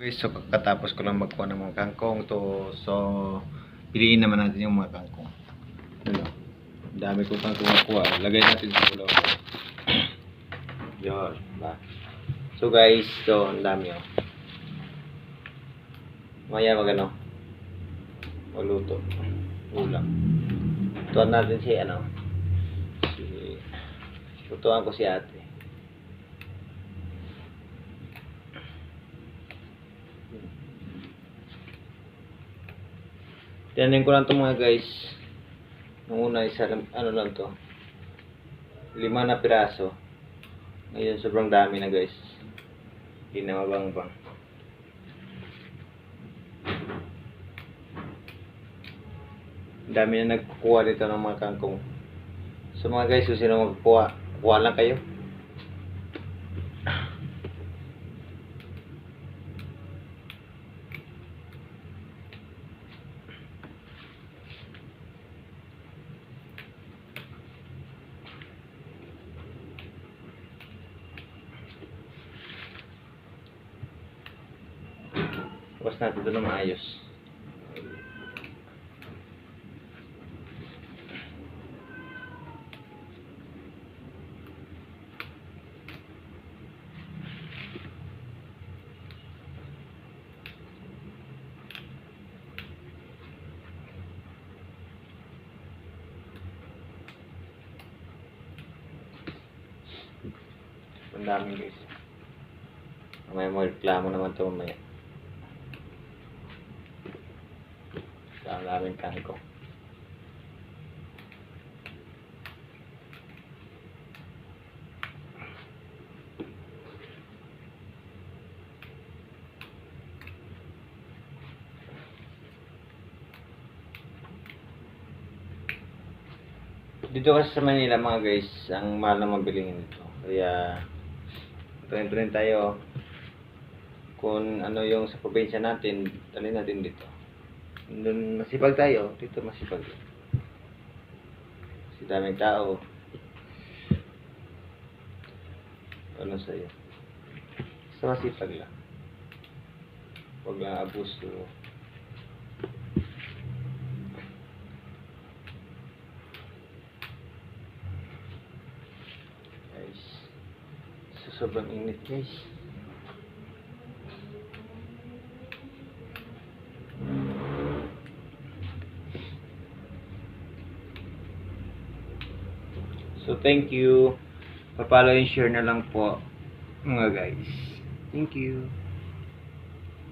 Okay, so kakatapos ko lang magkuha ng mga kangkong to. So, piliin naman natin yung mga kangkong. Ano? Dami kong kangkong nakuha. Lagay natin sa ulo. Yun. Ba? So guys, so ang dami oh. Maya magano. Maluto. Ulam. Tuwan natin si ano. Tutuan ko si ate. Tinanin ko lang ito mga guys. Nung una isa ano lang to, 5 na piraso. Ngayon sobrang dami na guys. Hindi na mabang-bang. Dami na nagkukuha dito ng mga kangkong. So mga guys, kung sino magkukuha, kuha lang kayo. Tapos natin ito na maayos. Ang dami guys. Mamaya mo reklamo naman ito mamaya. Ang daming kangkong. Dito kasi sa Manila mga guys, ang mahal na mabilingin nito. Kaya rin tayo kung ano yung sa probinsya natin, dalhin natin dito. Doon masipag tayo, dito masipag. Kasi daming tao. Ano sa'yo? Sa masipag lang. Huwag lang abuso. Guys, sobrang init guys. So thank you. Pa-follow and share na lang po mga guys. Thank you.